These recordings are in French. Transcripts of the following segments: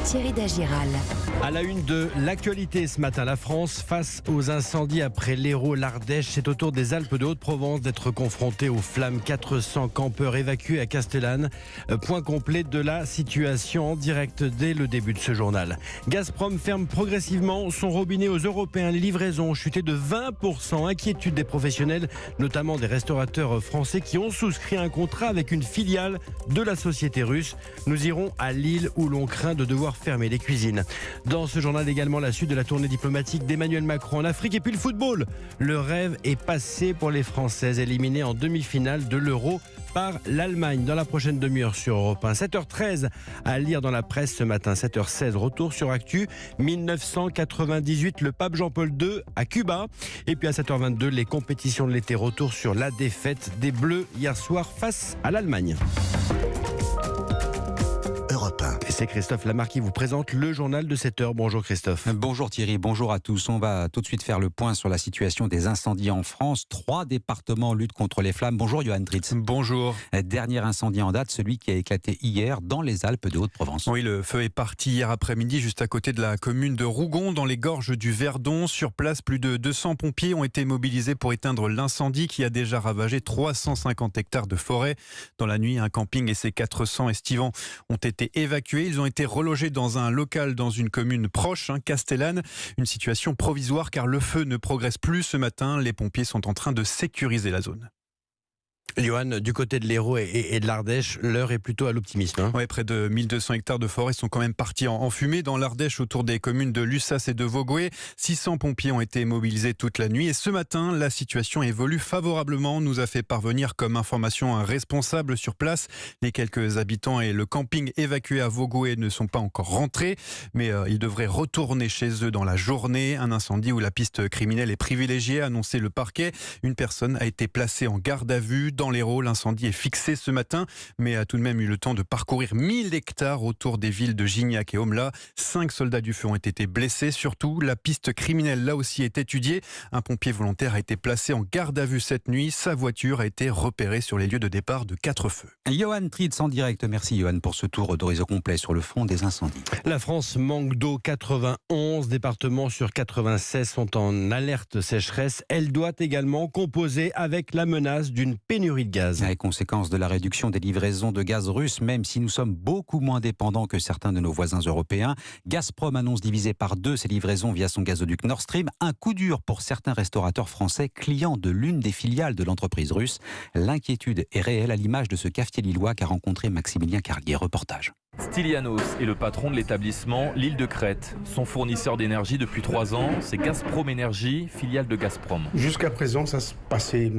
Thierry Dagiral. À la une de l'actualité ce matin, la France face aux incendies après l'Hérault, l'Ardèche. C'est au tour des Alpes de Haute-Provence d'être confronté aux flammes. 400 campeurs évacués à Castellane. Point complet de la situation en direct dès le début de ce journal. Gazprom ferme progressivement son robinet aux Européens. Les livraisons ont chuté de 20%. Inquiétude des professionnels, notamment des restaurateurs français qui ont souscrit un contrat avec une filiale de la société russe. Nous irons à Lille où l'on craint de devoir fermer les cuisines. Dans ce journal également, la suite de la tournée diplomatique d'Emmanuel Macron en Afrique et puis le football. Le rêve est passé pour les Françaises éliminées en demi-finale de l'Euro par l'Allemagne dans la prochaine demi-heure sur Europe 1. 7h13 à lire dans la presse ce matin. 7h16, retour sur Actu. 1998, le pape Jean-Paul II à Cuba. Et puis à 7h22, les compétitions de l'été. Retour sur la défaite des Bleus hier soir face à l'Allemagne. Et c'est Christophe Lamarque qui vous présente le journal de 7h. Bonjour Christophe. Bonjour Thierry, bonjour à tous. On va tout de suite faire le point sur la situation des incendies en France. 3 départements luttent contre les flammes. Bonjour Johan Tritz. Bonjour. Dernier incendie en date, celui qui a éclaté hier dans les Alpes de Haute-Provence. Oui, le feu est parti hier après-midi juste à côté de la commune de Rougon, dans les gorges du Verdon. Sur place, plus de 200 pompiers ont été mobilisés pour éteindre l'incendie qui a déjà ravagé 350 hectares de forêt. Dans la nuit, un camping et ses 400 estivants ont été évacués. Ils ont été relogés dans un local dans une commune proche, Castellane. Une situation provisoire car le feu ne progresse plus ce matin. Les pompiers sont en train de sécuriser la zone. Johan, du côté de l'Hérault et de l'Ardèche, l'heure est plutôt à l'optimisme. Oui, près de 1200 hectares de forêt sont quand même partis en fumée. Dans l'Ardèche, autour des communes de Lussas et de Vogoué, 600 pompiers ont été mobilisés toute la nuit. Et ce matin, la situation évolue favorablement, nous a fait parvenir comme information un responsable sur place. Les quelques habitants et le camping évacué à Vogoué ne sont pas encore rentrés, mais ils devraient retourner chez eux dans la journée. Un incendie où la piste criminelle est privilégiée, a annoncé le parquet. Une personne a été placée en garde à vue. Dans l'Hérault, l'incendie est fixé ce matin, mais a tout de même eu le temps de parcourir 1000 hectares autour des villes de Gignac et Aumelas. 5 soldats du feu ont été blessés. Surtout, la piste criminelle, là aussi, est étudiée. Un pompier volontaire a été placé en garde à vue cette nuit. Sa voiture a été repérée sur les lieux de départ de 4 feux. Johan Tritz en direct. Merci Johan pour ce tour d'horizon complet sur le front des incendies. La France manque d'eau. 91 départements sur 96 sont en alerte sécheresse. Elle doit également composer avec la menace d'une pénurie de gaz. Les conséquences de la réduction des livraisons de gaz russe, même si nous sommes beaucoup moins dépendants que certains de nos voisins européens. Gazprom annonce diviser par 2 ses livraisons via son gazoduc Nord Stream. Un coup dur pour certains restaurateurs français, clients de l'une des filiales de l'entreprise russe. L'inquiétude est réelle à l'image de ce cafetier lillois qu'a rencontré Maximilien Carlier. Reportage. Stylianos est le patron de l'établissement L'Île de Crète. Son fournisseur d'énergie depuis 3 ans, c'est Gazprom Énergie, filiale de Gazprom. Jusqu'à présent, ça se passait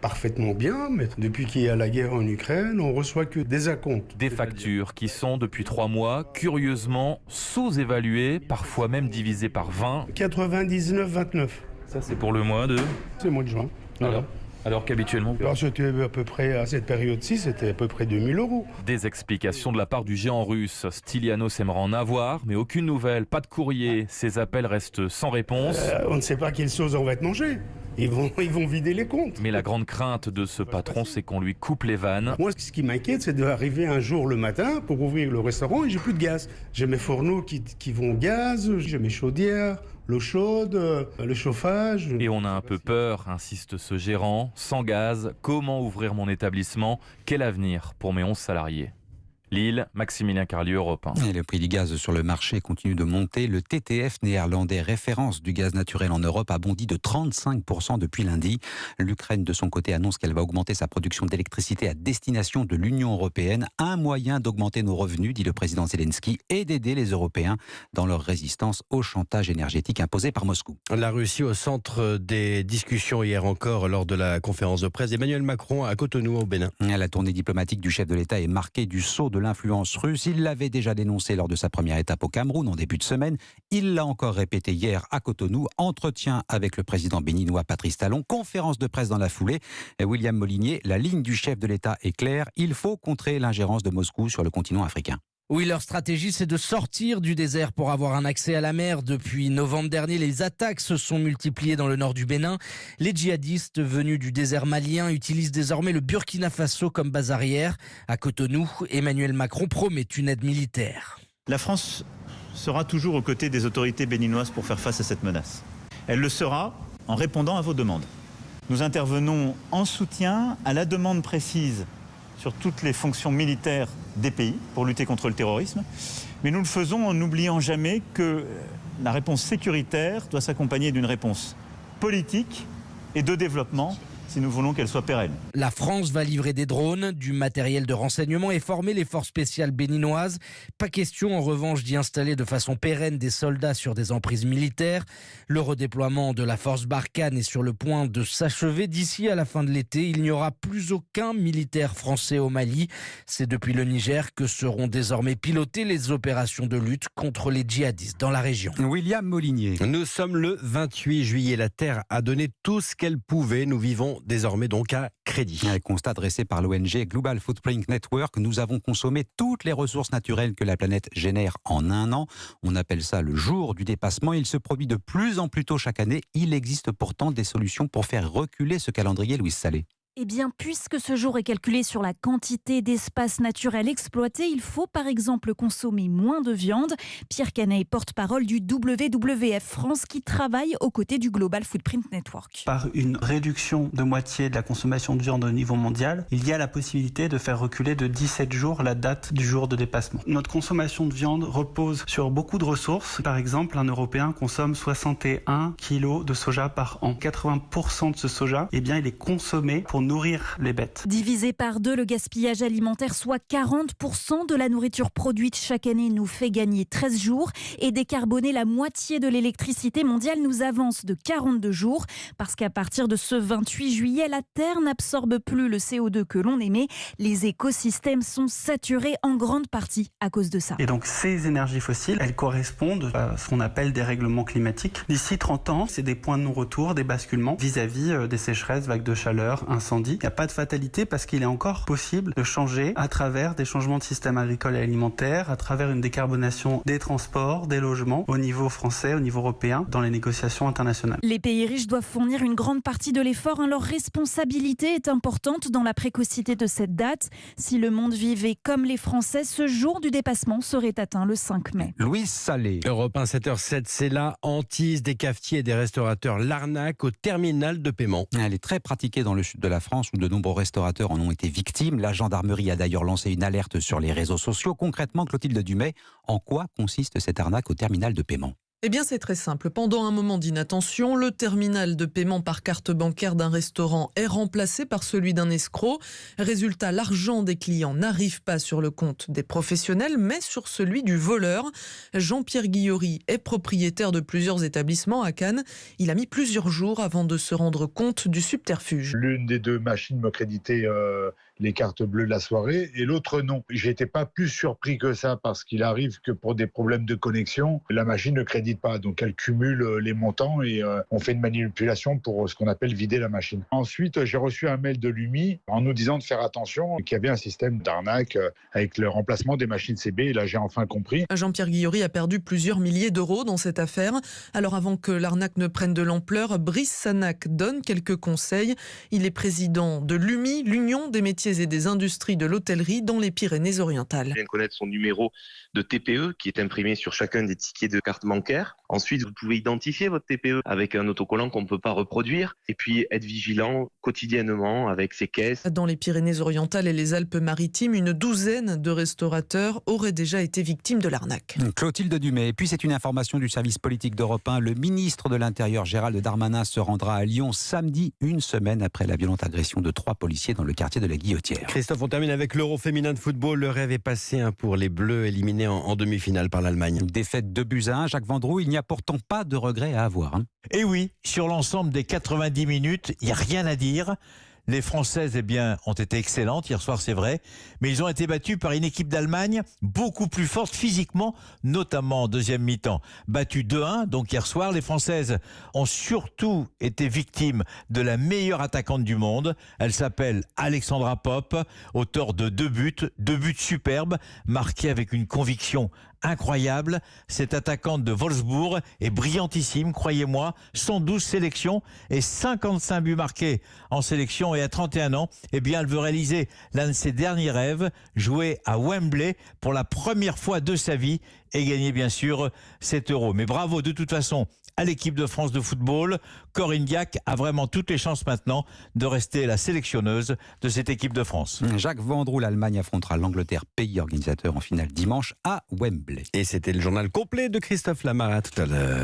parfaitement bien, mais depuis qu'il y a la guerre en Ukraine, on reçoit que des acomptes. Des factures qui sont depuis 3 mois curieusement sous-évaluées, parfois même divisées par 20. 99,29. Ça c'est pour le mois de... C'est le mois de juin. Voilà. Alors qu'habituellement... C'était à peu près, à cette période-ci, c'était à peu près 2000 €. Des explications de la part du géant russe. Stylianos aimerait en avoir, mais aucune nouvelle, pas de courrier. Ses appels restent sans réponse. On ne sait pas quelle sauce on va être mangé. Ils vont vider les comptes. Mais la grande crainte de ce patron, c'est qu'on lui coupe les vannes. Moi, ce qui m'inquiète, c'est d'arriver un jour le matin pour ouvrir le restaurant et j'ai plus de gaz. J'ai mes fourneaux qui vont au gaz, j'ai mes chaudières, l'eau chaude, le chauffage. Et on a un peu peur, insiste ce gérant. Sans gaz, comment ouvrir mon établissement? Quel avenir pour mes 11 salariés? Lille, Maximilien Carlier, Europe 1. Et le prix du gaz sur le marché continue de monter. Le TTF néerlandais, référence du gaz naturel en Europe, a bondi de 35% depuis lundi. L'Ukraine, de son côté, annonce qu'elle va augmenter sa production d'électricité à destination de l'Union européenne. Un moyen d'augmenter nos revenus, dit le président Zelensky, et d'aider les Européens dans leur résistance au chantage énergétique imposé par Moscou. La Russie au centre des discussions hier encore lors de la conférence de presse d'Emmanuel Macron à Cotonou au Bénin. La tournée diplomatique du chef de l'État est marquée du sceau de l'influence russe. Il l'avait déjà dénoncé lors de sa première étape au Cameroun en début de semaine. Il l'a encore répété hier à Cotonou. Entretien avec le président béninois Patrice Talon. Conférence de presse dans la foulée. William Molinier, la ligne du chef de l'État est claire. Il faut contrer l'ingérence de Moscou sur le continent africain. Oui, leur stratégie, c'est de sortir du désert pour avoir un accès à la mer. Depuis novembre dernier, les attaques se sont multipliées dans le nord du Bénin. Les djihadistes venus du désert malien utilisent désormais le Burkina Faso comme base arrière. À Cotonou, Emmanuel Macron promet une aide militaire. La France sera toujours aux côtés des autorités béninoises pour faire face à cette menace. Elle le sera en répondant à vos demandes. Nous intervenons en soutien à la demande précise sur toutes les fonctions militaires des pays pour lutter contre le terrorisme, mais nous le faisons en n'oubliant jamais que la réponse sécuritaire doit s'accompagner d'une réponse politique et de développement si nous voulons qu'elle soit pérenne. La France va livrer des drones, du matériel de renseignement et former les forces spéciales béninoises. Pas question en revanche d'y installer de façon pérenne des soldats sur des emprises militaires. Le redéploiement de la force Barkhane est sur le point de s'achever. D'ici à la fin de l'été, il n'y aura plus aucun militaire français au Mali. C'est depuis le Niger que seront désormais pilotées les opérations de lutte contre les djihadistes dans la région. William Molinier. Nous sommes le 28 juillet. La Terre a donné tout ce qu'elle pouvait. Nous vivons désormais donc à crédit. Un constat dressé par l'ONG Global Footprint Network. Nous avons consommé toutes les ressources naturelles que la planète génère en un an. On appelle ça le jour du dépassement. Il se produit de plus en plus tôt chaque année. Il existe pourtant des solutions pour faire reculer ce calendrier, Louise Salé. Eh bien, puisque ce jour est calculé sur la quantité d'espace naturel exploité, il faut par exemple consommer moins de viande. Pierre Canet, porte-parole du WWF France, qui travaille aux côtés du Global Footprint Network. Par une réduction de moitié de la consommation de viande au niveau mondial, il y a la possibilité de faire reculer de 17 jours la date du jour de dépassement. Notre consommation de viande repose sur beaucoup de ressources. Par exemple, un Européen consomme 61 kg de soja par an. 80% de ce soja, il est consommé pour nourrir les bêtes. Divisé par 2, le gaspillage alimentaire, soit 40% de la nourriture produite chaque année, nous fait gagner 13 jours. Et décarboner la moitié de l'électricité mondiale nous avance de 42 jours. Parce qu'à partir de ce 28 juillet, la Terre n'absorbe plus le CO2 que l'on émet. Les écosystèmes sont saturés en grande partie à cause de ça. Et donc ces énergies fossiles, elles correspondent à ce qu'on appelle des règlements climatiques. D'ici 30 ans, c'est des points de non-retour, des basculements vis-à-vis des sécheresses, vagues de chaleur, incendies. Il n'y a pas de fatalité parce qu'il est encore possible de changer à travers des changements de système agricole et alimentaire, à travers une décarbonation des transports, des logements, au niveau français, au niveau européen, dans les négociations internationales. Les pays riches doivent fournir une grande partie de l'effort. Leur responsabilité est importante dans la précocité de cette date. Si le monde vivait comme les Français, ce jour du dépassement serait atteint le 5 mai. Louise Salé. Europe 1, 7h07, c'est la hantise des cafetiers et des restaurateurs. L'arnaque au terminal de paiement. Elle est très pratiquée dans le sud de la France où de nombreux restaurateurs en ont été victimes. La gendarmerie a d'ailleurs lancé une alerte sur les réseaux sociaux. Concrètement, Clotilde Dumay, en quoi consiste cette arnaque au terminal de paiement ? Eh bien, c'est très simple. Pendant un moment d'inattention, le terminal de paiement par carte bancaire d'un restaurant est remplacé par celui d'un escroc. Résultat, l'argent des clients n'arrive pas sur le compte des professionnels, mais sur celui du voleur. Jean-Pierre Guillory est propriétaire de plusieurs établissements à Cannes. Il a mis plusieurs jours avant de se rendre compte du subterfuge. L'une des deux machines me créditait les cartes bleues de la soirée et l'autre non. J'étais pas plus surpris que ça parce qu'il arrive que pour des problèmes de connexion, la machine ne crédite pas. Donc elle cumule les montants et on fait une manipulation pour ce qu'on appelle vider la machine. Ensuite, j'ai reçu un mail de l'UMI en nous disant de faire attention, qu'il y avait un système d'arnaque avec le remplacement des machines CB. Et là, j'ai enfin compris. Jean-Pierre Guillory a perdu plusieurs milliers d'euros dans cette affaire. Alors avant que l'arnaque ne prenne de l'ampleur, Brice Sanac donne quelques conseils. Il est président de l'UMI, l'Union des métiers et des industries de l'hôtellerie dans les Pyrénées-Orientales. Il vient de connaître son numéro de TPE qui est imprimé sur chacun des tickets de carte bancaire. Ensuite, vous pouvez identifier votre TPE avec un autocollant qu'on ne peut pas reproduire et puis être vigilant quotidiennement avec ses caisses. Dans les Pyrénées-Orientales et les Alpes-Maritimes, une douzaine de restaurateurs auraient déjà été victimes de l'arnaque. Clotilde Dumay. Et puis c'est une information du service politique d'Europe 1. Le ministre de l'Intérieur, Gérald Darmanin, se rendra à Lyon samedi, une semaine après la violente agression de 3 policiers dans le quartier de la Guillotière. Christophe, on termine avec l'Euro féminin de football. Le rêve est passé pour les Bleus, éliminés en demi-finale par l'Allemagne. Défaite 2-1. Jacques Vendroux, il n'y a pourtant pas de regret à avoir. Et oui, sur l'ensemble des 90 minutes, il n'y a rien à dire. Les Françaises, ont été excellentes hier soir, c'est vrai, mais ils ont été battus par une équipe d'Allemagne beaucoup plus forte physiquement, notamment en deuxième mi-temps. Battues 2-1, donc hier soir, les Françaises ont surtout été victimes de la meilleure attaquante du monde. Elle s'appelle Alexandra Popp, auteure de 2 buts superbes, marqués avec une conviction incroyable. Cette attaquante de Wolfsburg est brillantissime, croyez-moi. 112 sélections et 55 buts marqués en sélection. Et à 31 ans, elle veut réaliser l'un de ses derniers rêves, jouer à Wembley pour la première fois de sa vie. et gagner bien sûr cet euro. Mais bravo de toute façon à l'équipe de France de football. Corinne Diacre a vraiment toutes les chances maintenant de rester la sélectionneuse de cette équipe de France. Jacques Vendroux, l'Allemagne affrontera l'Angleterre, pays organisateur, en finale dimanche à Wembley. Et c'était le journal complet de Christophe Lamar. À tout à l'heure.